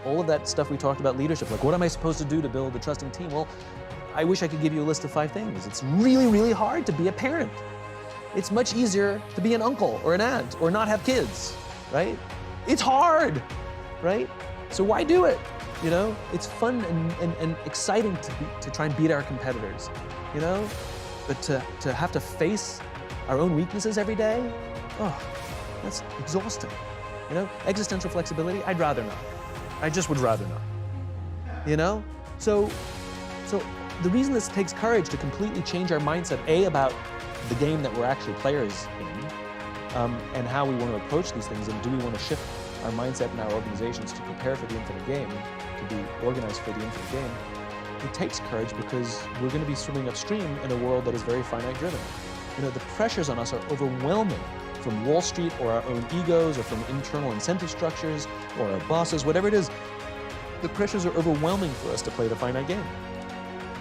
all of that stuff we talked about leadership, like what am I supposed to do to build a trusting team? Well, I wish I could give you a list of 5 things. It's really, really hard to be a parent. It's much easier to be an uncle or an aunt or not have kids, right? It's hard, right? So why do it? You know, it's fun and exciting to try and beat our competitors, you know? But to have to face our own weaknesses every day, oh, that's exhausting. You know, existential flexibility, I'd rather not. I just would rather not, you know? So the reason this takes courage to completely change our mindset, A, about the game that we're actually players in, and how we want to approach these things, and do we want to shift our mindset in our organizations to prepare for the infinite game, to be organized for the infinite game. It takes courage because we're going to be swimming upstream in a world that is very finite driven. You know, the pressures on us are overwhelming from Wall Street or our own egos or from internal incentive structures or our bosses, whatever it is. The pressures are overwhelming for us to play the finite game.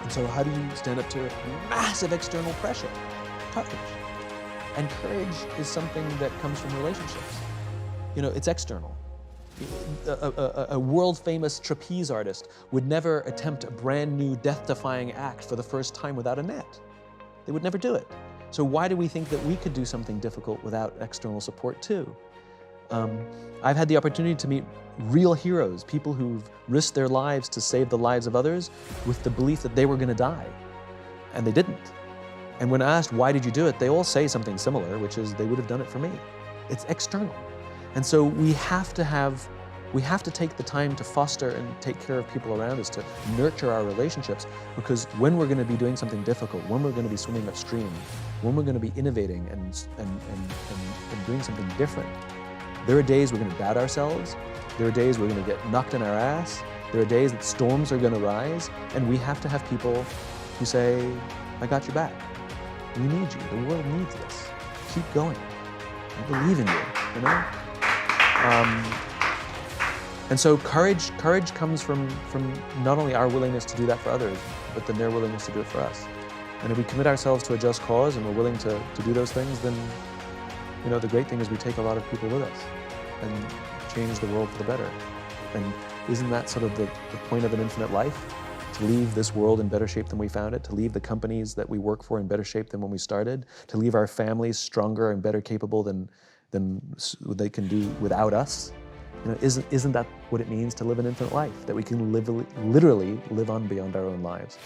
And so how do you stand up to massive external pressure? Courage. And courage is something that comes from relationships. You know, it's external. A world-famous trapeze artist would never attempt a brand new death-defying act for the first time without a net. They would never do it. So why do we think that we could do something difficult without external support too? I've had the opportunity to meet real heroes, people who've risked their lives to save the lives of others with the belief that they were going to die, and they didn't. And when asked, why did you do it? They all say something similar, which is they would have done it for me. It's external. And so we have to take the time to foster and take care of people around us, to nurture our relationships, because when we're going to be doing something difficult, when we're going to be swimming upstream, when we're going to be innovating and doing something different, there are days we're going to doubt ourselves, there are days we're going to get knocked in our ass, there are days that storms are going to rise, and we have to have people who say, I got your back. We need you. The world needs this. Keep going. I believe in you know? And so courage comes from not only our willingness to do that for others, but then their willingness to do it for us. And if we commit ourselves to a just cause and we're willing to do those things, then, you know, the great thing is we take a lot of people with us and change the world for the better. And isn't that sort of the point of an infinite life? To leave this world in better shape than we found it, to leave the companies that we work for in better shape than when we started, to leave our families stronger and better capable than they can do without us. You know, isn't that what it means to live an infinite life? That we can literally live on beyond our own lives.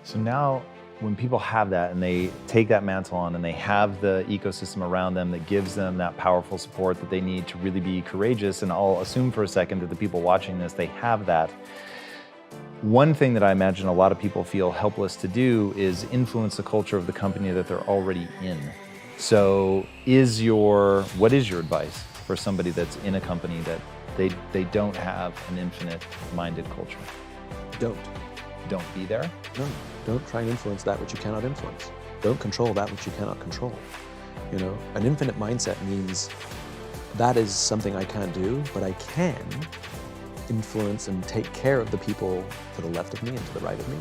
So now, when people have that and they take that mantle on and they have the ecosystem around them that gives them that powerful support that they need to really be courageous, and I'll assume for a second that the people watching this, they have that. One thing that I imagine a lot of people feel helpless to do is influence the culture of the company that they're already in. So what is your advice for somebody that's in a company that they don't have an infinite-minded culture? Don't be there? No, don't try and influence that which you cannot influence. Don't control that which you cannot control. You know, an infinite mindset means that is something I can't do, but I can influence and take care of the people to the left of me and to the right of me.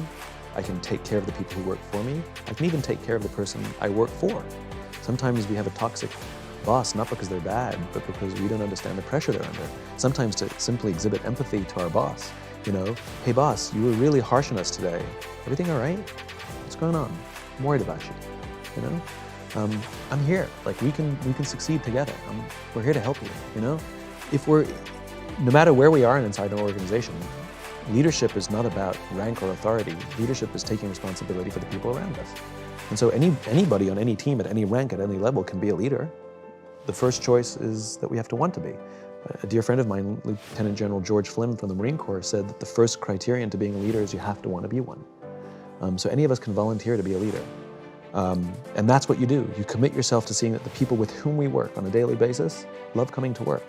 I can take care of the people who work for me. I can even take care of the person I work for. Sometimes we have a toxic boss, not because they're bad, but because we don't understand the pressure they're under. Sometimes to simply exhibit empathy to our boss. You know, hey boss, you were really harsh on us today. Everything all right? What's going on? I'm worried about you. You know, I'm here. Like we can succeed together. We're here to help you. You know, no matter where we are inside an organization, leadership is not about rank or authority. Leadership is taking responsibility for the people around us. And so anybody on any team at any rank at any level can be a leader. The first choice is that we have to want to be. A dear friend of mine, Lieutenant General George Flynn from the Marine Corps, said that the first criterion to being a leader is you have to want to be one. So any of us can volunteer to be a leader. And that's what you do. You commit yourself to seeing that the people with whom we work on a daily basis love coming to work.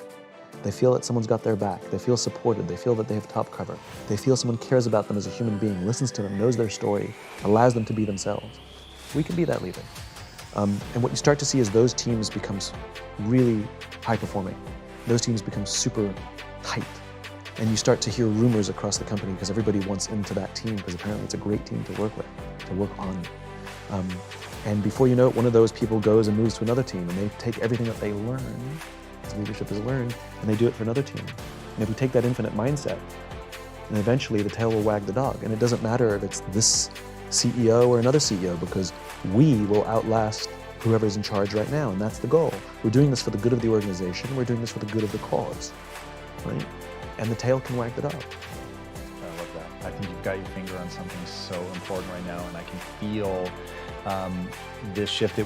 They feel that someone's got their back. They feel supported. They feel that they have top cover. They feel someone cares about them as a human being, listens to them, knows their story, allows them to be themselves. We can be that leader. And what you start to see is those teams becomes really high performing. Those teams become super tight. And you start to hear rumors across the company because everybody wants into that team because apparently it's a great team to work with, to work on. And before you know it, one of those people goes and moves to another team and they take everything that they learn, as leadership is learned, and they do it for another team. And if we take that infinite mindset, then eventually the tail will wag the dog. And it doesn't matter if it's this CEO or another CEO, because we will outlast whoever's in charge right now, and that's the goal. We're doing this for the good of the organization, we're doing this for the good of the cause, right? And the tail can wag the dog. I love that. I think you've got your finger on something so important right now, and I can feel this shift.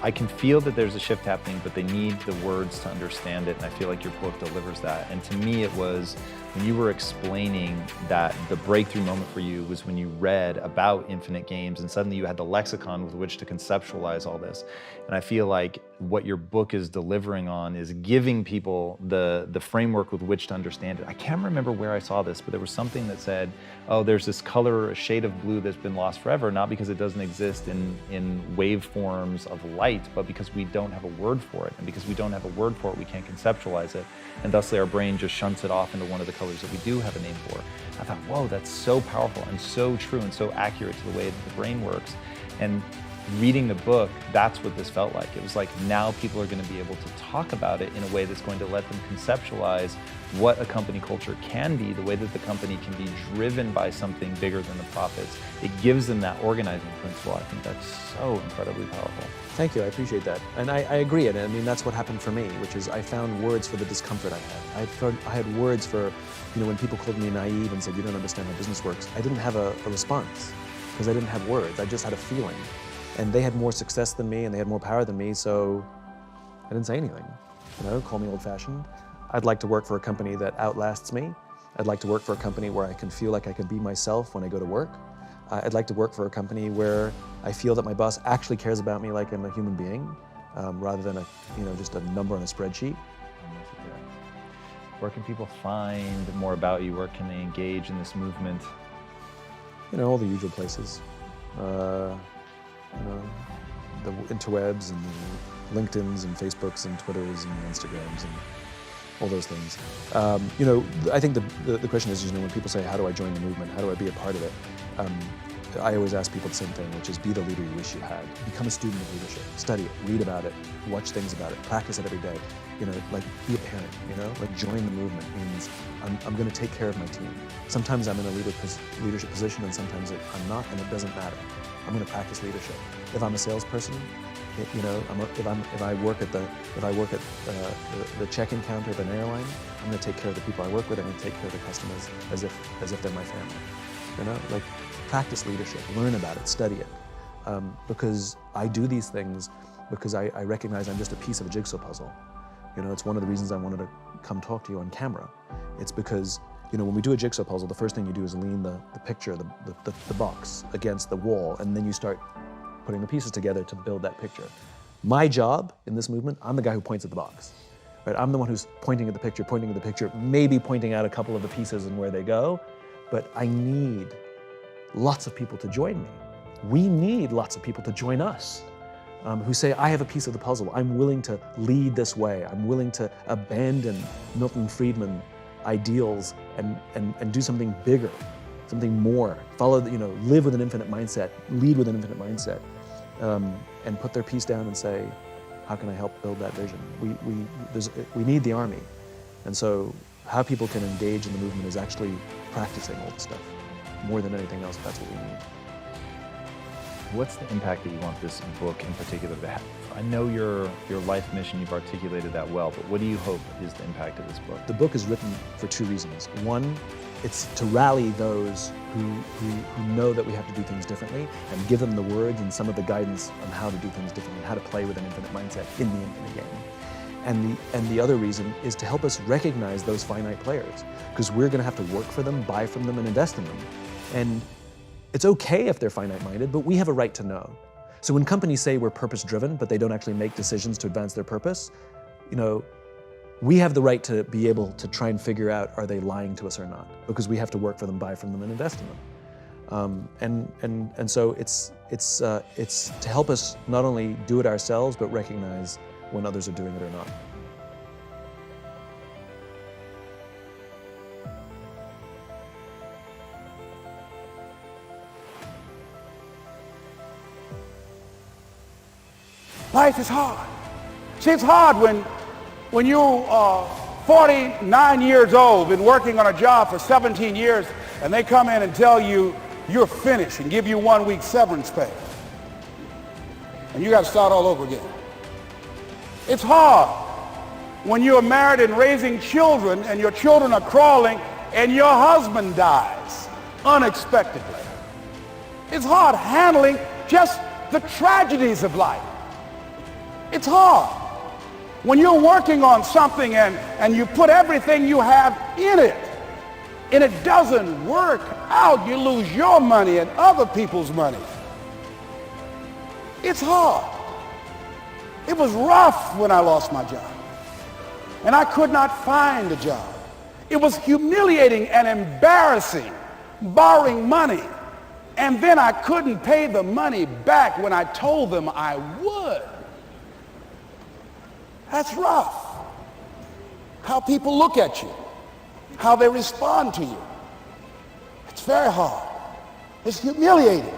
I can feel that there's a shift happening, but they need the words to understand it, and I feel like your book delivers that. And to me, it was when you were explaining that the breakthrough moment for you was when you read about infinite games, and suddenly you had the lexicon with which to conceptualize all this. And I feel like what your book is delivering on is giving people the framework with which to understand it. I can't remember where I saw this, but there was something that said, oh, there's this color, a shade of blue that's been lost forever, not because it doesn't exist in waveforms of light, but because we don't have a word for it. And because we don't have a word for it, we can't conceptualize it. And thusly our brain just shunts it off into one of the colors that we do have a name for. I thought, whoa, that's so powerful and so true and so accurate to the way that the brain works. And reading the book, that's what this felt like. It was like now people are going to be able to talk about it in a way that's going to let them conceptualize what a company culture can be, the way that the company can be driven by something bigger than the profits. It gives them that organizing principle. I think that's so incredibly powerful. Thank you, I appreciate that. And I agree, and I mean, that's what happened for me, which is I found words for the discomfort I had. I had words for, when people called me naive and said, you don't understand how business works, I didn't have a response because I didn't have words, I just had a feeling. And they had more success than me and they had more power than me, so I didn't say anything. Call me old-fashioned. I'd like to work for a company that outlasts me. I'd like to work for a company where I can feel like I can be myself when I go to work. I'd like to work for a company where I feel that my boss actually cares about me like I'm a human being, rather than just a number on a spreadsheet. Where can people find more about you? Where can they engage in this movement? All the usual places. The interwebs and the LinkedIns and Facebooks and Twitters and Instagrams and all those things. I think the question is, when people say, how do I join the movement? How do I be a part of it? I always ask people the same thing, which is be the leader you wish you had. Become a student of leadership. Study it, read about it, watch things about it, practice it every day. Like be a parent, like join the movement means I'm going to take care of my team. Sometimes I'm in a leadership position and sometimes I'm not, and it doesn't matter. I'm going to practice leadership. If I'm a salesperson, if I work at the check-in counter of an airline, I'm going to take care of the people I work with. I'm going to take care of the customers as if they're my family. Like practice leadership, learn about it, study it, because I do these things because I recognize I'm just a piece of a jigsaw puzzle. It's one of the reasons I wanted to come talk to you on camera. It's because when we do a jigsaw puzzle, the first thing you do is lean the picture, the box against the wall, and then you start putting the pieces together to build that picture. My job in this movement, I'm the guy who points at the box. Right? I'm the one who's pointing at the picture, maybe pointing out a couple of the pieces and where they go, but I need lots of people to join me. We need lots of people to join us, who say, I have a piece of the puzzle. I'm willing to lead this way. I'm willing to abandon Milton Friedman ideals and do something bigger, something more. Live with an infinite mindset, lead with an infinite mindset, and put their piece down and say, how can I help build that vision? We need the army. And so how people can engage in the movement is actually practicing all this stuff. More than anything else, that's what we need. What's the impact that you want this book in particular to have? I know your life mission, you've articulated that well, but what do you hope is the impact of this book? The book is written for two reasons. One, it's to rally those who know that we have to do things differently and give them the words and some of the guidance on how to do things differently, how to play with an infinite mindset in the infinite game. And the other reason is to help us recognize those finite players, because we're going to have to work for them, buy from them, and invest in them. And it's okay if they're finite-minded, but we have a right to know. So when companies say we're purpose-driven, but they don't actually make decisions to advance their purpose, we have the right to be able to try and figure out, are they lying to us or not? Because we have to work for them, buy from them, and invest in them. And so it's to help us not only do it ourselves, but recognize when others are doing it or not. Life is hard. See, it's hard when you 49 years old, been working on a job for 17 years, and they come in and tell you you're finished and give you 1 week severance pay. And you got to start all over again. It's hard when you're married and raising children and your children are crawling and your husband dies unexpectedly. It's hard handling just the tragedies of life. It's hard when you're working on something and you put everything you have in it and it doesn't work out. You lose your money and other people's money. It's hard. It was rough when I lost my job and I could not find a job. It was humiliating and embarrassing, borrowing money, and then I couldn't pay the money back when I told them I would. That's rough. How people look at you, how they respond to you. It's very hard. It's humiliating.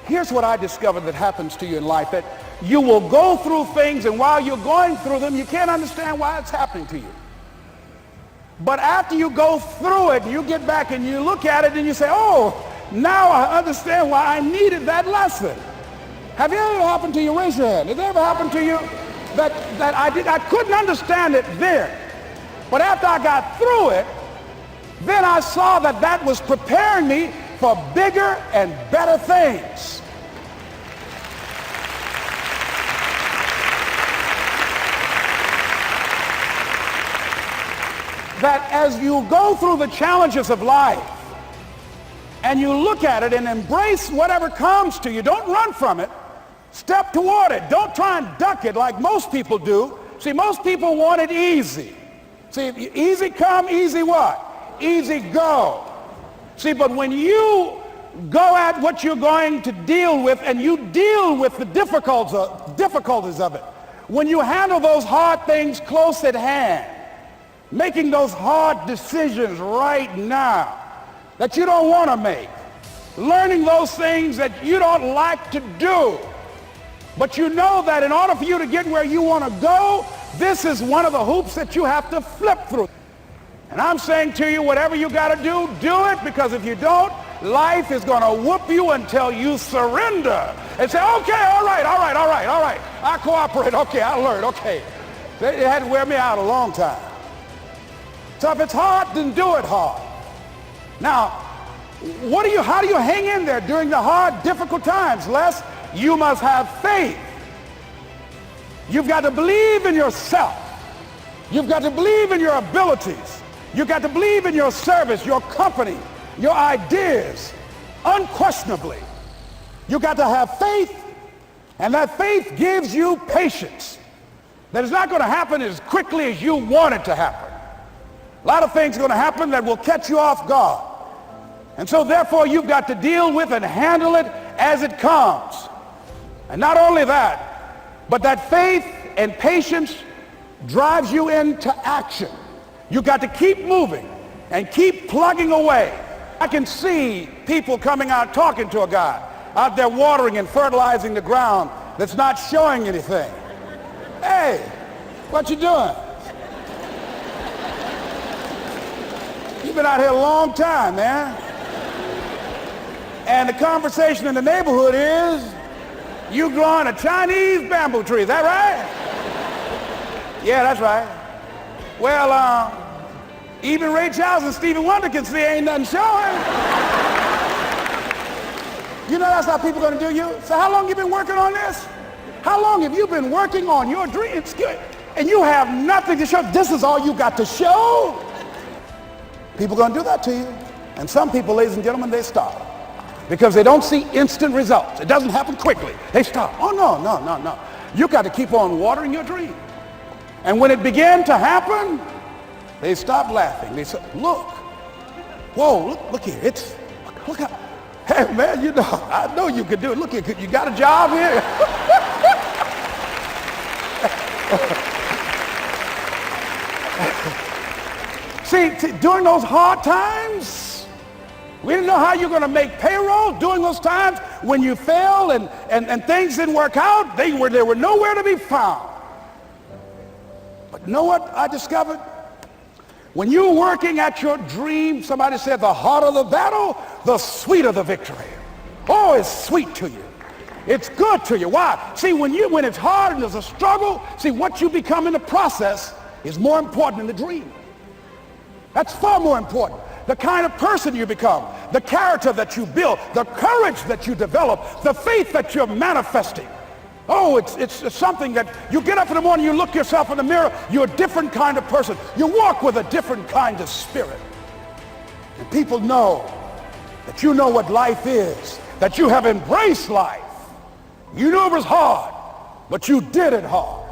Here's what I discovered that happens to you in life, that you will go through things, and while you're going through them, you can't understand why it's happening to you. But after you go through it, you get back and you look at it and you say, oh, now I understand why I needed that lesson. Have you ever happened to you? Raise your hand. Has it ever happened to you that I couldn't understand it then, but after I got through it, then I saw that that was preparing me for bigger and better things. That as you go through the challenges of life and you look at it and embrace whatever comes to you, don't run from it. Step toward it. Don't try and duck it like most people do. See, most people want it easy. See, easy come, easy what? Easy go. See, but when you go at what you're going to deal with and you deal with the difficulties of it, when you handle those hard things close at hand, making those hard decisions right now that you don't want to make, learning those things that you don't like to do, but you know that in order for you to get where you want to go, this is one of the hoops that you have to flip through. And I'm saying to you, whatever you got to do it, because if you don't, life is going to whoop you until you surrender and say, okay, all right, I cooperate, okay, I learned, okay. They had to wear me out a long time. So if it's hard, then do it hard. Now, how do you hang in there during the hard, difficult times? Les, you must have faith. You've got to believe in yourself. You've got to believe in your abilities. You've got to believe in your service, your company, your ideas, unquestionably. You've got to have faith, and that faith gives you patience. That it's not going to happen as quickly as you want it to happen. A lot of things are going to happen that will catch you off guard. And so therefore you've got to deal with and handle it as it comes. And not only that, but that faith and patience drives you into action. You've got to keep moving and keep plugging away. I can see people coming out talking to a guy out there watering and fertilizing the ground that's not showing anything. Hey, what you doing? You've been out here a long time, man. And the conversation in the neighborhood is, you growing a Chinese bamboo tree, is that right? Yeah, that's right. Well, even Ray Charles and Stevie Wonder can see ain't nothing showing. You know that's how people are going to do you? So how long you been working on this? How long have you been working on your dreams? And you have nothing to show. This is all you got to show. People are going to do that to you. And some people, ladies and gentlemen, they stop. Because they don't see instant results. It doesn't happen quickly. They stop. Oh, no. You got to keep on watering your dream. And when it began to happen, they stopped laughing. They said, look. Whoa, look here. Look how, hey, man, you know, I know you can do it. Look here, you got a job here? See, during those hard times, we didn't know how you're going to make payroll. During those times when you failed and things didn't work out, they were nowhere to be found. But You know what I discovered? When you're working at your dream, somebody said the harder the battle, the sweeter the victory. Oh, it's sweet to you. It's good to you. Why? See, when it's hard and there's a struggle, see, what you become in the process is more important than the dream. That's far more important. The kind of person you become, the character that you build, the courage that you develop, the faith that you're manifesting. Oh, it's something that you get up in the morning, you look yourself in the mirror, you're a different kind of person. You walk with a different kind of spirit. And people know that you know what life is, that you have embraced life. You knew it was hard, but you did it hard.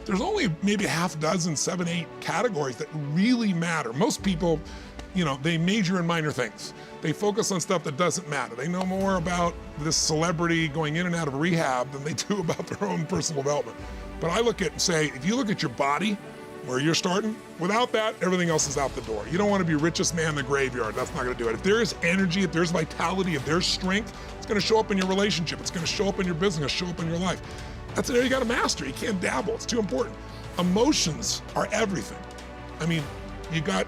There's only maybe half dozen, 7, 8 categories that really matter. Most people, they major in minor things. They focus on stuff that doesn't matter. They know more about this celebrity going in and out of rehab than they do about their own personal development. But I look at and say, if you look at your body, where you're starting, without that, everything else is out the door. You don't want to be richest man in the graveyard. That's not going to do it. If there is energy, if there's vitality, if there's strength, it's going to show up in your relationship. It's going to show up in your business, show up in your life. That's an area you got to master. You can't dabble. It's too important. Emotions are everything. I mean, you got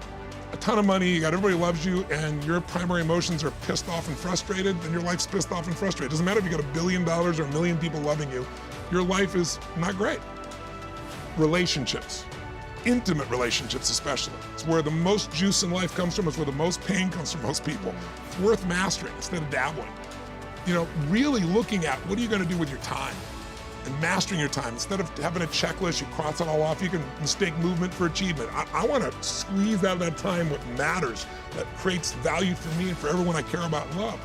a ton of money, you got everybody loves you, and your primary emotions are pissed off and frustrated, then your life's pissed off and frustrated. It doesn't matter if you got $1 billion or 1 million people loving you, your life is not great. Relationships, intimate relationships especially. It's where the most juice in life comes from. It's where the most pain comes from most people. It's worth mastering instead of dabbling. Really looking at what are you going to do with your time and mastering your time. Instead of having a checklist, you cross it all off, you can mistake movement for achievement. I want to squeeze out of that time what matters, that creates value for me and for everyone I care about and love.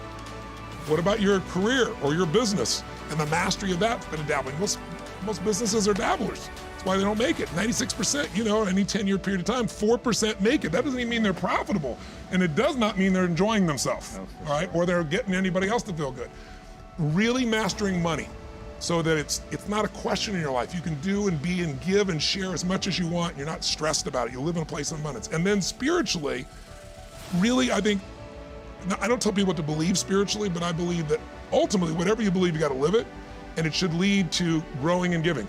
What about your career or your business and the mastery of that instead of dabbling? Most businesses are dabblers. That's why they don't make it. 96%, any 10-year period of time, 4% make it. That doesn't even mean they're profitable. And it does not mean they're enjoying themselves, all right? Or they're getting anybody else to feel good. Really mastering money so that it's not a question in your life. You can do and be and give and share as much as you want. You're not stressed about it. You live in a place of abundance. And then spiritually, really, I think, I don't tell people what to believe spiritually, but I believe that ultimately, whatever you believe, you got to live it. And it should lead to growing and giving.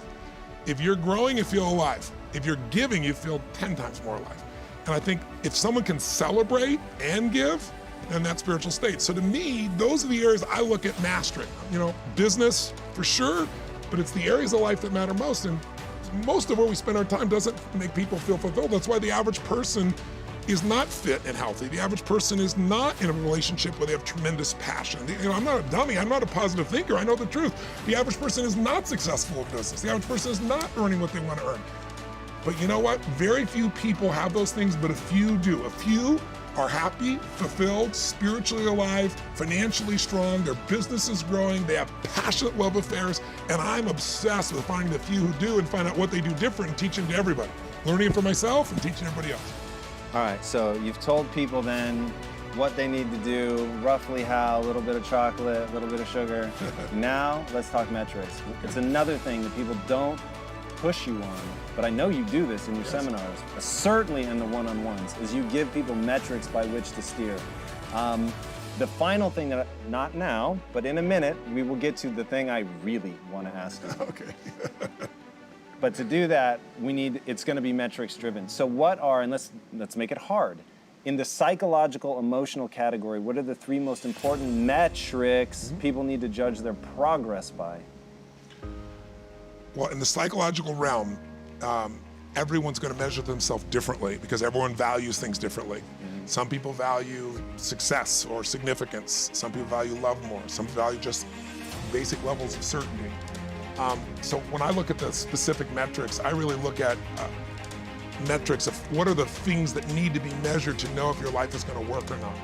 If you're growing, you feel alive. If you're giving, you feel 10 times more alive. And I think if someone can celebrate and give, then that's spiritual state. So to me, those are the areas I look at mastering. Business for sure, but it's the areas of life that matter most. And most of where we spend our time doesn't make people feel fulfilled. That's why the average person is not fit and healthy. The average person is not in a relationship where they have tremendous passion. I'm not a dummy. I'm not a positive thinker. I know the truth. The average person is not successful in business. The average person is not earning what they want to earn. But you know what? Very few people have those things, but a few do. A few are happy, fulfilled, spiritually alive, financially strong, their business is growing, they have passionate love affairs, and I'm obsessed with finding the few who do and find out what they do different and teaching to everybody. Learning it for myself and teaching everybody else. All right, so you've told people then what they need to do, roughly how, a little bit of chocolate, a little bit of sugar. Now, let's talk metrics. It's another thing that people don't push you on, but I know you do this in your seminars, certainly in the one-on-ones, is you give people metrics by which to steer. The final thing that, not now, but in a minute, we will get to the thing I really want to ask you. Okay. But to do that, it's going to be metrics driven. So what are, and let's make it hard. In the psychological, emotional category, what are the 3 most important metrics people need to judge their progress by? Well, in the psychological realm, everyone's going to measure themselves differently because everyone values things differently. Some people value success or significance. Some people value love more. Some value just basic levels of certainty. So when I look at the specific metrics, I really look at metrics of what are the things that need to be measured to know if your life is going to work or not.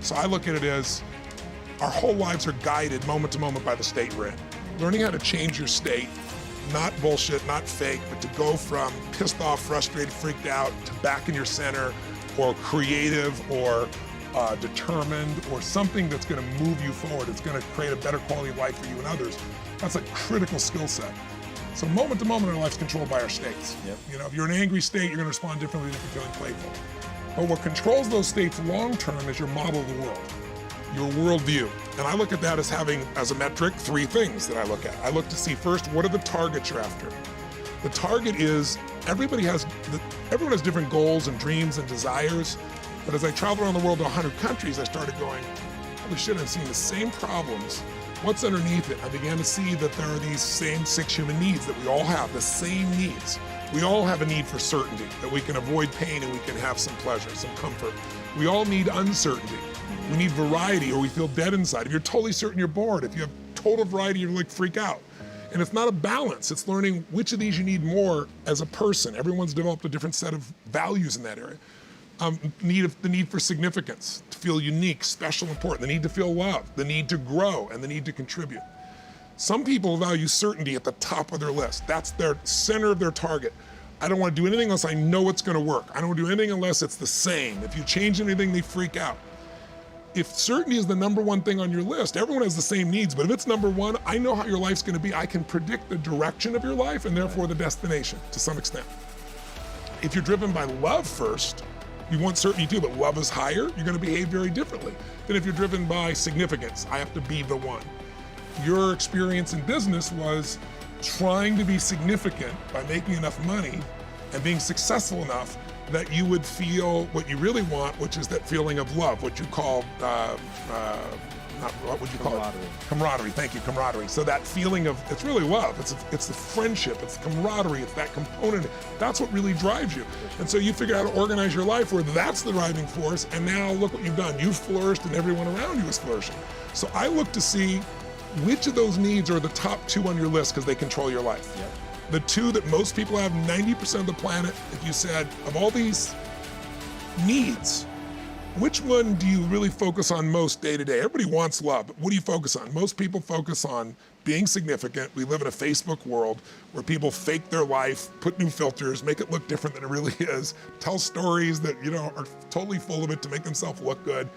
So I look at it as our whole lives are guided moment to moment by the state we're in. Learning how to change your state, not bullshit, not fake, but to go from pissed off, frustrated, freaked out to back in your center, or creative, or determined, or something that's going to move you forward. It's going to create a better quality of life for you and others. That's a critical skill set. So moment to moment, our life's controlled by our states. If you're in an angry state, you're going to respond differently than if you're feeling playful. But what controls those states long term is your model of the world. your worldview. And I look at that as having, as a metric, 3 things that I look at. I look to see first, what are the targets you're after? The target is, everyone has different goals and dreams and desires, but as I traveled around the world to 100 countries, I started going, holy shit, I'm seeing the same problems. What's underneath it? I began to see that there are these same 6 human needs that we all have, the same needs. We all have a need for certainty, that we can avoid pain and we can have some pleasure, some comfort. We all need uncertainty. We need variety, or we feel dead inside. If you're totally certain, you're bored. If you have total variety, you're like freak out. And it's not a balance. It's learning which of these you need more as a person. Everyone's developed a different set of values in that area. The need for significance, to feel unique, special, important. The need to feel loved, the need to grow, and the need to contribute. Some people value certainty at the top of their list. That's their center of their target. I don't want to do anything unless I know it's going to work. I don't want to do anything unless it's the same. If you change anything, they freak out. If certainty is the #1 thing on your list, everyone has the same needs, but if it's #1, I know how your life's going to be. I can predict the direction of your life and therefore the destination to some extent. If you're driven by love first, you want certainty too, but love is higher, you're going to behave very differently than if you're driven by significance. I have to be the one. Your experience in business was trying to be significant by making enough money and being successful enough that you would feel what you really want, which is that feeling of love, what you call, what would you call it? Camaraderie, thank you, camaraderie. So that feeling of, it's really love, it's the friendship, it's the camaraderie, it's that component, that's what really drives you. And so you figure out how to organize your life where that's the driving force, and now look what you've done. You've flourished and everyone around you is flourishing. So I look to see which of those needs are the top 2 on your list because they control your life. Yep. The 2 that most people have, 90% of the planet, if you said, of all these needs, which one do you really focus on most day to day? Everybody wants love, but what do you focus on? Most people focus on being significant. We live in a Facebook world where people fake their life, put new filters, make it look different than it really is, tell stories that, are totally full of it to make themselves look good.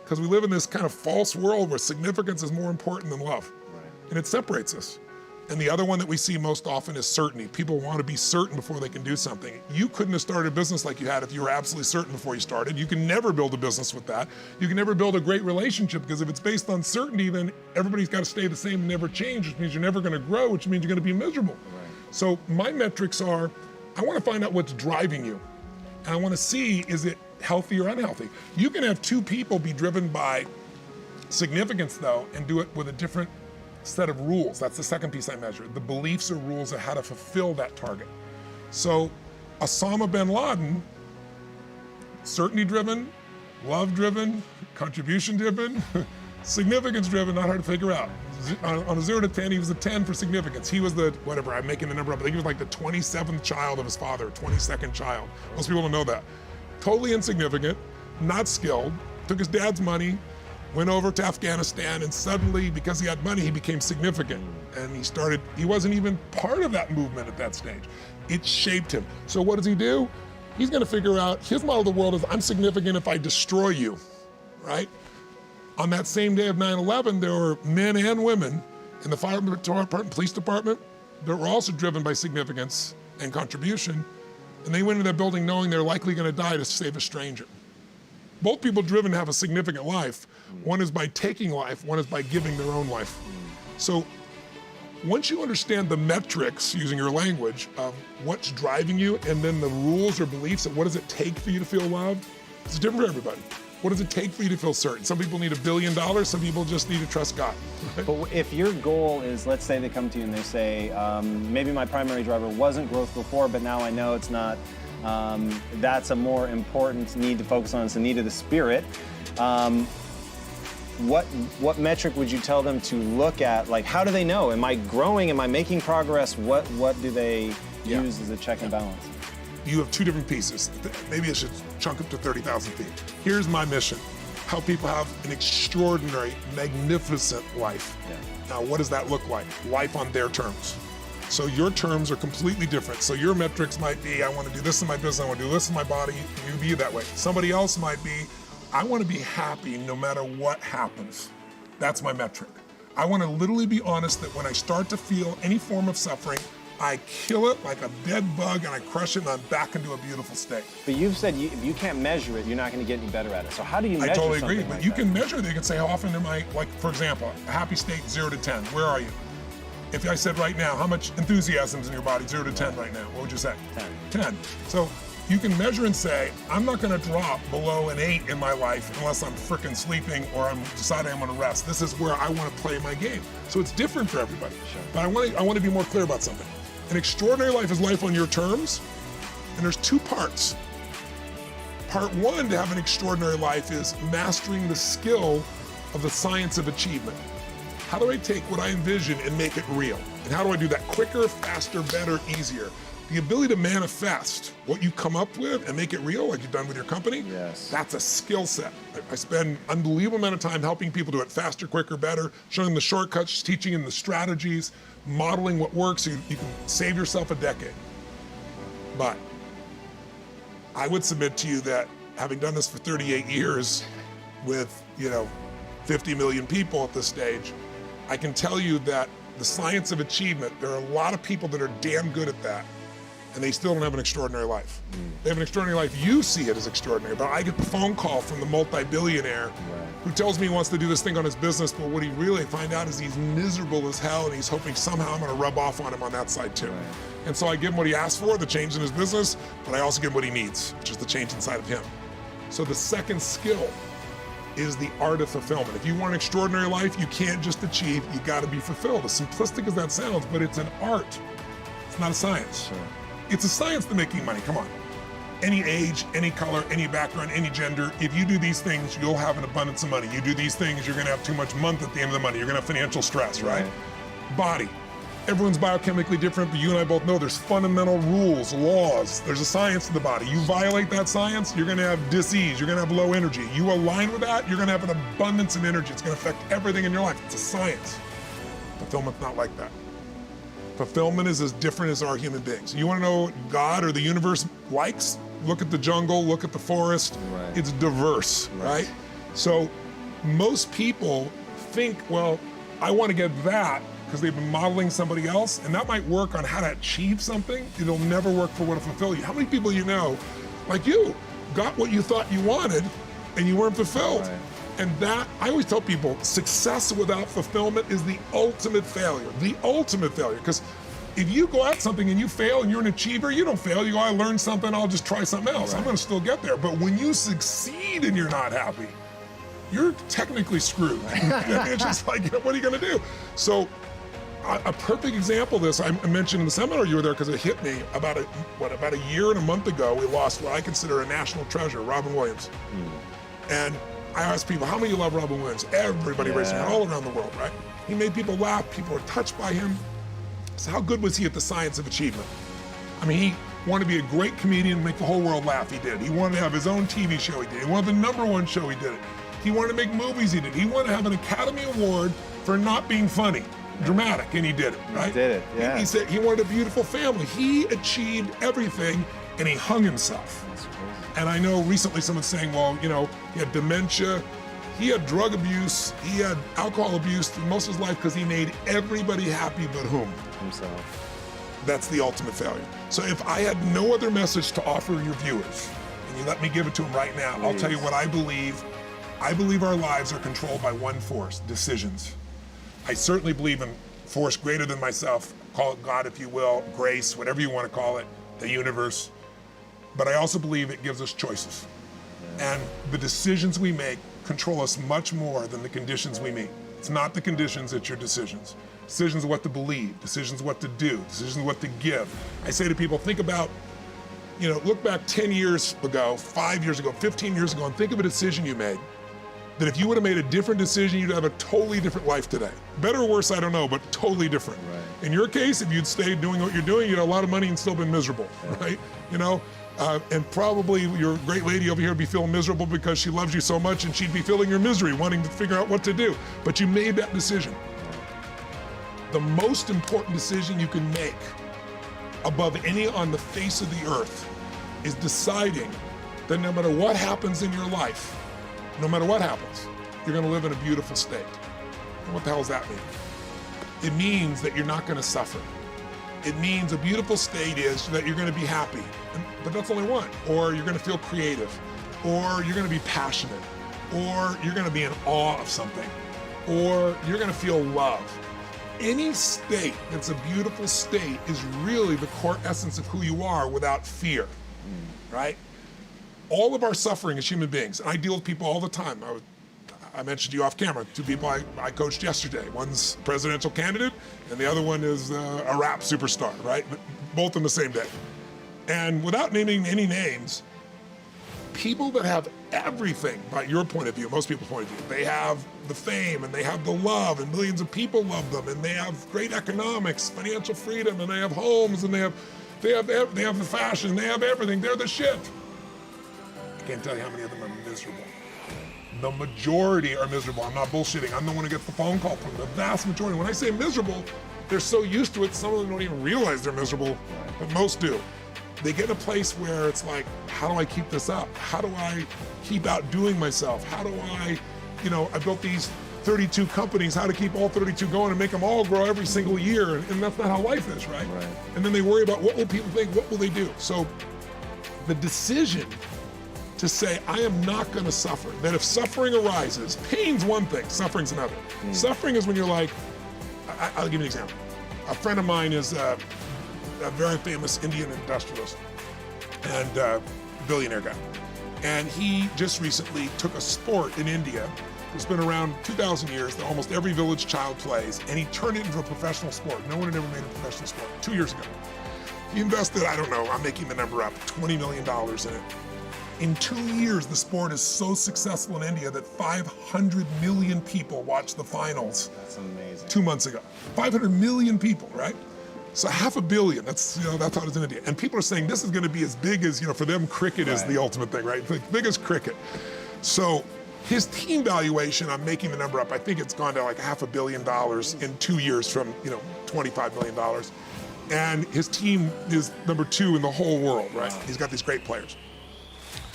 Because we live in this kind of false world where significance is more important than love. Right. And it separates us. And the other one that we see most often is certainty. People want to be certain before they can do something. You couldn't have started a business like you had if you were absolutely certain before you started. You can never build a business with that. You can never build a great relationship because if it's based on certainty, then everybody's got to stay the same and never change, which means you're never going to grow, which means you're going to be miserable. Right. So my metrics are, I want to find out what's driving you. And I want to see, is it healthy or unhealthy? You can have 2 people be driven by significance though, and do it with a different set of rules. That's the second piece I measure. The beliefs or rules of how to fulfill that target. So Osama bin Laden, certainty driven, love driven, contribution driven, significance driven, not hard to figure out. On a 0 to 10, he was a 10 for significance. He was the, whatever, I'm making the number up, I think he was like the 27th child of his father, 22nd child. Most people don't know that. Totally insignificant, not skilled, took his dad's money, went over to Afghanistan, and suddenly, because he had money, he became significant. And he wasn't even part of that movement at that stage. It shaped him. So what does he do? He's gonna figure out, his model of the world is, I'm significant if I destroy you, right? On that same day of 9/11, there were men and women in the fire department, police department, that were also driven by significance and contribution. And they went into that building knowing they're likely gonna die to save a stranger. Both people driven to have a significant life. One is by taking life, one is by giving their own life. So once you understand the metrics, using your language, of what's driving you, and then the rules or beliefs of what does it take for you to feel loved, it's different for everybody. What does it take for you to feel certain? Some people need $1 billion, some people just need to trust God. But if your goal is, let's say they come to you and they say, maybe my primary driver wasn't growth before, but now I know it's not. That's a more important need to focus on. It's a need of the spirit. What metric would you tell them to look at? Like, how do they know? Am I growing? Am I making progress? What do they use as a check and balance? You have 2 different pieces. Maybe I should chunk up to 30,000 feet. Here's my mission. Help people have an extraordinary, magnificent life. Yeah. Now, what does that look like? Life on their terms. So your terms are completely different. So your metrics might be, I want to do this in my business, I want to do this in my body, you be that way. Somebody else might be, I want to be happy no matter what happens. That's my metric. I want to literally be honest that when I start to feel any form of suffering, I kill it like a dead bug and I crush it and I'm back into a beautiful state. But you've said if you can't measure it, you're not going to get any better at it. So how do you measure I totally something agree, but like you that? can measure it. You can say, how often am I, like, for example, a happy state, 0 to 10, where are you? If I said right now, how much enthusiasm's in your body, 0 to 10 right now, what would you say? 10. So you can measure and say, I'm not gonna drop below an 8 in my life unless I'm frickin' sleeping or I'm deciding I'm gonna rest. This is where I wanna play my game. So it's different for everybody. Sure. But I wanna be more clear about something. An extraordinary life is life on your terms, and there's 2 parts. Part 1 to have an extraordinary life is mastering the skill of the science of achievement. How do I take what I envision and make it real? And how do I do that quicker, faster, better, easier? The ability to manifest what you come up with and make it real, like you've done with your company, Yes. that's a skill set. I spend an unbelievable amount of time helping people do it faster, quicker, better, showing them the shortcuts, teaching them the strategies, modeling what works so you can save yourself a decade. But I would submit to you that having done this for 38 years with, 50 million people at this stage, I can tell you that the science of achievement, there are a lot of people that are damn good at that, and they still don't have an extraordinary life. They have an extraordinary life. You see it as extraordinary, but I get the phone call from the multi-billionaire who tells me he wants to do this thing on his business, but what he really find out is he's miserable as hell, and he's hoping somehow I'm gonna rub off on him on that side too. And so I give him what he asked for, the change in his business, but I also give him what he needs, which is the change inside of him. So the second skill is the art of fulfillment. If you want an extraordinary life, you can't just achieve, you gotta be fulfilled. As simplistic as that sounds, but it's an art. It's not a science. Sure. It's a science to making money, come on. Any age, any color, any background, any gender, if you do these things, you'll have an abundance of money. You do these things, you're gonna have too much month at the end of the money. You're gonna have financial stress, right? Body. Everyone's biochemically different, but you and I both know there's fundamental rules, laws. There's a science to the body. You violate that science, you're gonna have disease, you're gonna have low energy. You align with that, you're gonna have an abundance of energy. It's gonna affect everything in your life. It's a science. Fulfillment's not like that. Fulfillment is as different as our human beings. You wanna know what God or the universe likes? Look at the jungle, look at the forest. Right. It's diverse, right? So most people think, well, I wanna get that, because they've been modeling somebody else, and that might work on how to achieve something. It'll never work for what to fulfill you. How many people you know, like you, got what you thought you wanted and you weren't fulfilled? Right. And that, I always tell people, success without fulfillment is the ultimate failure. The ultimate failure, because if you go at something and you fail and you're an achiever, you don't fail. You go, I learned something, I'll just try something else. I'm gonna still get there. But when you succeed and you're not happy, you're technically screwed. It's just like, what are you gonna do? So, a perfect example of this, I mentioned in the seminar you were there because it hit me about a year and a month ago, we lost what I consider a national treasure, Robin Williams. And I asked people, how many of you love Robin Williams? Everybody raised their hand all around the world, right? He made people laugh, people were touched by him. So how good was he at the science of achievement? I mean, he wanted to be a great comedian and make the whole world laugh, he did. He wanted to have his own TV show, he did. He wanted the #1 show, he did it. He wanted to make movies, he did. He wanted to have an Academy Award for not being funny. Dramatic, and he did it, right? He did it, yeah. He said he wanted a beautiful family. He achieved everything, and he hung himself. That's crazy. And I know recently someone's saying, well, he had dementia, he had drug abuse, he had alcohol abuse through most of his life because he made everybody happy but whom? Himself. That's the ultimate failure. So if I had no other message to offer your viewers, and you let me give it to them right now, I'll tell you what I believe. I believe our lives are controlled by one force, decisions. I certainly believe in force greater than myself, call it God if you will, grace, whatever you want to call it, the universe. But I also believe it gives us choices. And the decisions we make control us much more than the conditions we meet. It's not the conditions, it's your decisions. Decisions of what to believe, decisions of what to do, decisions of what to give. I say to people, think about, look back 10 years ago, 5 years ago, 15 years ago, and think of a decision you made. That if you would have made a different decision, you'd have a totally different life today. Better or worse, I don't know, but totally different. Right. In your case, if you'd stayed doing what you're doing, you'd have a lot of money and still been miserable, right? And probably your great lady over here would be feeling miserable because she loves you so much and she'd be feeling your misery, wanting to figure out what to do. But you made that decision. The most important decision you can make above any on the face of the earth is deciding that no matter what happens in your life, no matter what happens, you're gonna live in a beautiful state. And what the hell does that mean? It means that you're not gonna suffer. It means a beautiful state is that you're going to be happy, but that's only one. Or you're going to feel creative, or you're going to be passionate, or you're going to be in awe of something, or you're going to feel love. Any state that's a beautiful state is really the core essence of who you are without fear, right? All of our suffering as human beings, and I deal with people all the time. I mentioned to you off camera, 2 people I coached yesterday. One's a presidential candidate, and the other one is a rap superstar, right? Both on the same day. And without naming any names, people that have everything, by your point of view, most people's point of view, they have the fame and they have the love and millions of people love them and they have great economics, financial freedom, and they have homes and they have the fashion, they have everything, they're the shit. I can't tell you how many of them are miserable. The majority are miserable. I'm not bullshitting. I'm the one who gets the phone call from them. The vast majority. When I say miserable, they're so used to it, some of them don't even realize they're miserable, but most do. They get in a place where it's like, how do I keep this up? How do I keep outdoing myself? How do I, I built these 32 companies, how to keep all 32 going and make them all grow every single year. And that's not how life is, right? And then they worry about what will people think, what will they do? So the decision to say, I am not gonna suffer, that if suffering arises, pain's one thing, suffering's another. Suffering is when you're like, I'll give you an example. A friend of mine is a very famous Indian industrialist and billionaire guy. And he just recently took a sport in India that's been around 2,000 years that almost every village child plays, and he turned it into a professional sport. No one had ever made a professional sport 2 years ago. He invested, I don't know, I'm making the number up, $20 million in it. In 2 years, the sport is so successful in India that 500 million people watched the finals. That's amazing. 2 months ago. 500 million people, right? So 500 million, that's how it is in India. And people are saying this is gonna be as big as, for them cricket is the ultimate thing, right? It's like big as cricket. So his team valuation, I'm making the number up, I think it's gone to like $500 million in 2 years from, $25 million. And his team is number 2 in the whole world, right? Wow. He's got these great players.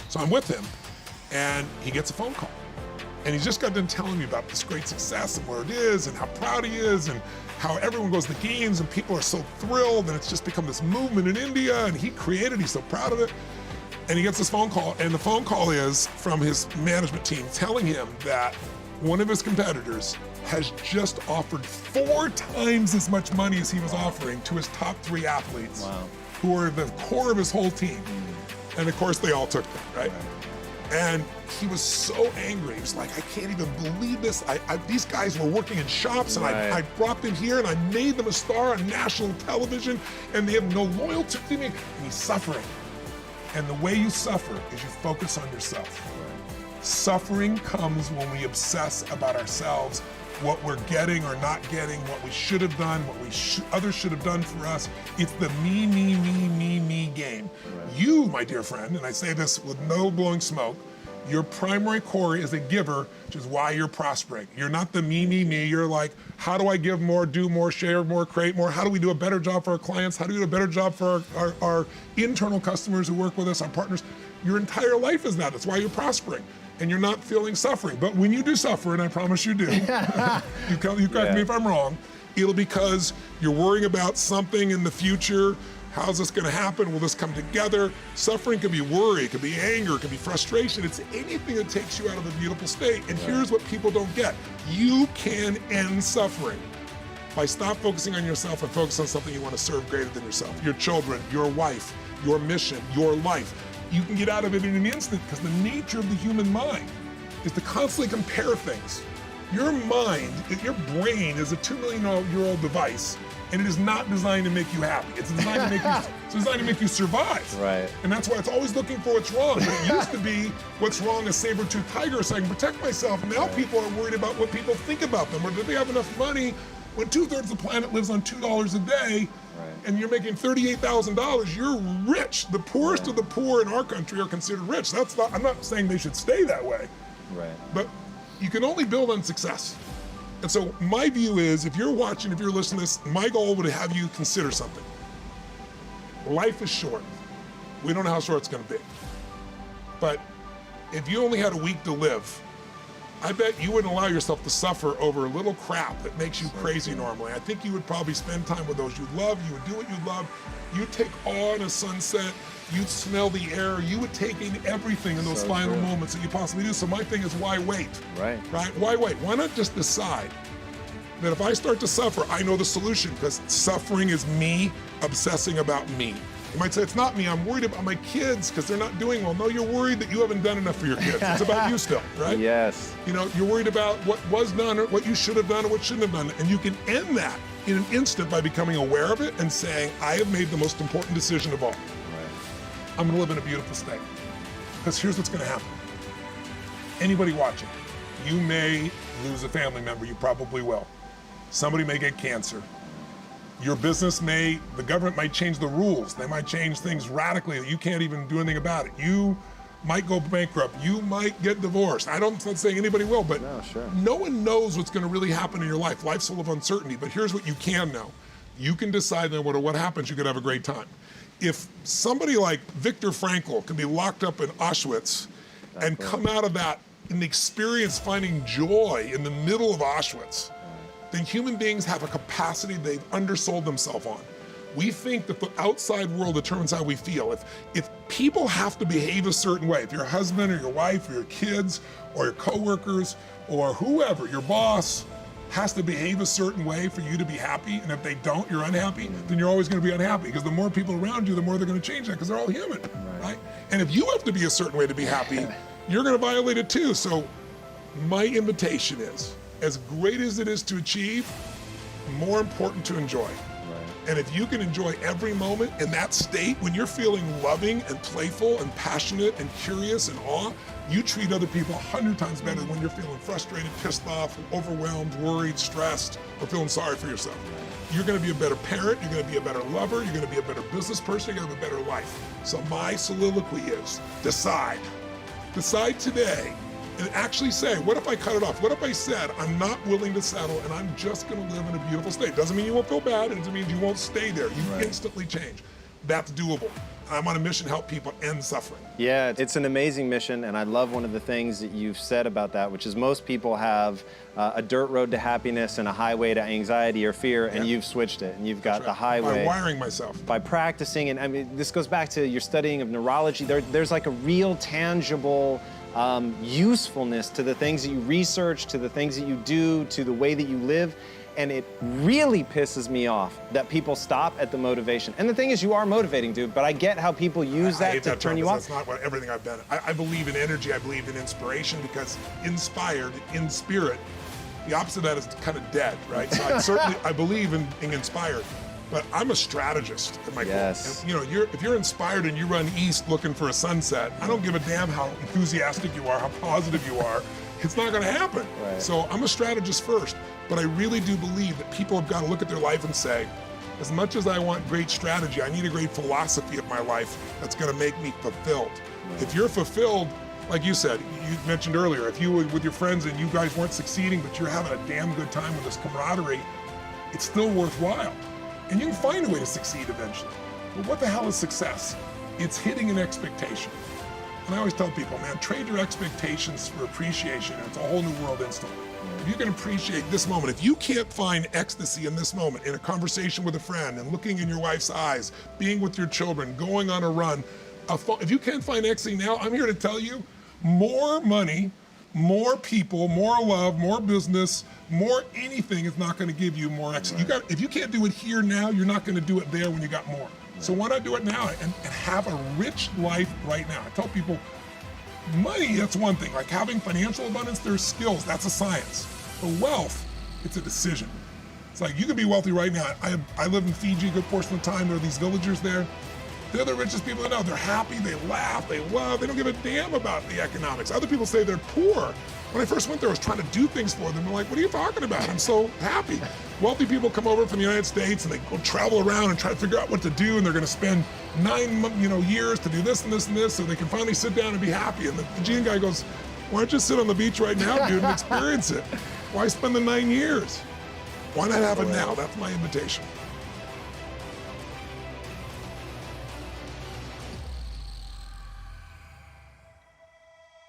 So I'm with him, and he gets a phone call. And he's just got done telling me about this great success and where it is and how proud he is and how everyone goes to the games and people are so thrilled and it's just become this movement in India and he created, he's so proud of it. And he gets this phone call, and the phone call is from his management team telling him that one of his competitors has just offered 4 times as much money as he was offering to his top 3 athletes who are the core of his whole team. And of course they all took them, right? And he was so angry. He was like, I can't even believe this. These guys were working in shops and I brought them here and I made them a star on national television and they have no loyalty to me. And he's suffering. And the way you suffer is you focus on yourself. Suffering comes when we obsess about ourselves, what we're getting or not getting, what we should have done, what others should have done for us. It's the me game. You, my dear friend, and I say this with no blowing smoke, your primary core is a giver, which is why you're prospering. You're not the me. You're like, how do I give more, do more, share more, create more? How do we do a better job for our clients? How do we do a better job for our internal customers who work with us, our partners? Your entire life is that. That's why you're prospering. And you're not feeling suffering. But when you do suffer, and I promise you do, you correct me if I'm wrong, it'll because you're worrying about something in the future. How's this gonna happen? Will this come together? Suffering can be worry, it can be anger, it can be frustration. It's anything that takes you out of a beautiful state. And here's what people don't get. You can end suffering by stop focusing on yourself and focus on something you want to serve greater than yourself. Your children, your wife, your mission, your life. You can get out of it in an instant because the nature of the human mind is to constantly compare things. Your mind, your brain is a 2 million year old device, and it is not designed to make you happy. It's designed to make you survive. Right. And that's why it's always looking for what's wrong. But it used to be what's wrong a saber-toothed tiger so I can protect myself. Now people are worried about what people think about them, or do they have enough money when 2/3 of the planet lives on $2 a day. And you're making $38,000, you're rich. The poorest of the poor in our country are considered rich. I'm not saying they should stay that way. But you can only build on success. And so my view is, if you're watching, if you're listening to this, my goal would have you consider something. Life is short. We don't know how short it's gonna be. But if you only had a week to live, I bet you wouldn't allow yourself to suffer over little crap that makes you crazy normally. I think you would probably spend time with those you love. You would do what you love. You'd take awe in a sunset. You'd smell the air. You would take in everything in those final moments that you possibly do. So my thing is, why wait? Right. Why wait? Why not just decide that if I start to suffer, I know the solution, because suffering is me obsessing about me. You might say, it's not me, I'm worried about my kids because they're not doing well. No, you're worried that you haven't done enough for your kids. It's about you still, right? Yes. You know, you're worried about what was done or what you should have done or what shouldn't have done. And you can end that in an instant by becoming aware of it and saying, I have made the most important decision of all. Right. I'm gonna live in a beautiful state. Because here's what's gonna happen. Anybody watching, you may lose a family member, you probably will. Somebody may get cancer. Your business the government might change the rules. They might change things radically that you can't even do anything about it. You might go bankrupt. You might get divorced. I'm not saying anybody will, but no one knows what's gonna really happen in your life. Life's full of uncertainty, but here's what you can know. You can decide that no matter what happens, you can have a great time. If somebody like Viktor Frankl can be locked up in Auschwitz and come out of that and experience finding joy in the middle of Auschwitz, then human beings have a capacity they've undersold themselves on. We think that the outside world determines how we feel. If people have to behave a certain way, if your husband or your wife or your kids or your coworkers or whoever, your boss, has to behave a certain way for you to be happy, and if they don't, you're unhappy, then you're always gonna be unhappy, because the more people around you, the more they're gonna change that, because they're all human, right? And if you have to be a certain way to be happy, you're gonna violate it too. So my invitation is, as great as it is to achieve, more important to enjoy. And if you can enjoy every moment in that state, when you're feeling loving and playful and passionate and curious and awe, you treat other people 100 times better than when you're feeling frustrated, pissed off, overwhelmed, worried, stressed, or feeling sorry for yourself. You're gonna be a better parent, you're gonna be a better lover, you're gonna be a better business person, you're gonna have a better life. So my soliloquy is, decide. Decide today. And actually say, what if I cut it off? What if I said, I'm not willing to settle and I'm just gonna live in a beautiful state? Doesn't mean you won't feel bad, it doesn't mean you won't stay there. You instantly change. That's doable. I'm on a mission to help people end suffering. Yeah, it's an amazing mission, and I love one of the things that you've said about that, which is most people have a dirt road to happiness and a highway to anxiety or fear, and you've switched it, and you've got the highway. By wiring myself. By practicing, and I mean, this goes back to your studying of neurology. There's like a real tangible usefulness to the things that you research, to the things that you do, to the way that you live. And it really pisses me off that people stop at the motivation. And the thing is, you are motivating, dude, but I get how people use that to turn you off. That's not what everything I've done. I believe in energy, I believe in inspiration, because inspired, in spirit, the opposite of that is kind of dead, right? So I believe in being inspired. But I'm a strategist at my core. And, you know, if you're inspired and you run east looking for a sunset, I don't give a damn how enthusiastic you are, how positive you are. It's not gonna happen. So I'm a strategist first, but I really do believe that people have got to look at their life and say, as much as I want great strategy, I need a great philosophy of my life that's gonna make me fulfilled. If you're fulfilled, like you said, you mentioned earlier, if you were with your friends and you guys weren't succeeding, but you're having a damn good time with this camaraderie, it's still worthwhile. And you can find a way to succeed eventually. But what the hell is success? It's hitting an expectation. And I always tell people, man, trade your expectations for appreciation, and it's a whole new world instantly. If you can appreciate this moment, if you can't find ecstasy in this moment, in a conversation with a friend, and looking in your wife's eyes, being with your children, going on a run, if you can't find ecstasy now, I'm here to tell you, more money, more people, more love, more business, more anything is not gonna give you more ecstasy. If you can't do it here now, you're not gonna do it there when you got more. So why not do it now and have a rich life right now? I tell people, money, that's one thing. Like having financial abundance, there's skills, that's a science. But wealth, it's a decision. It's like you can be wealthy right now. I live in Fiji a good portion of the time. There are these villagers there. They're the richest people I know. They're happy, they laugh, they love, they don't give a damn about the economics. Other people say they're poor. When I first went there, I was trying to do things for them. I'm like, what are you talking about? I'm so happy. Wealthy people come over from the United States and they go travel around and try to figure out what to do, and they're gonna spend 9 years to do this and this and this so they can finally sit down and be happy. And the Fijian guy goes, why don't you sit on the beach right now, dude, and experience it? Why spend the 9 years? Why not have it now? That's my invitation.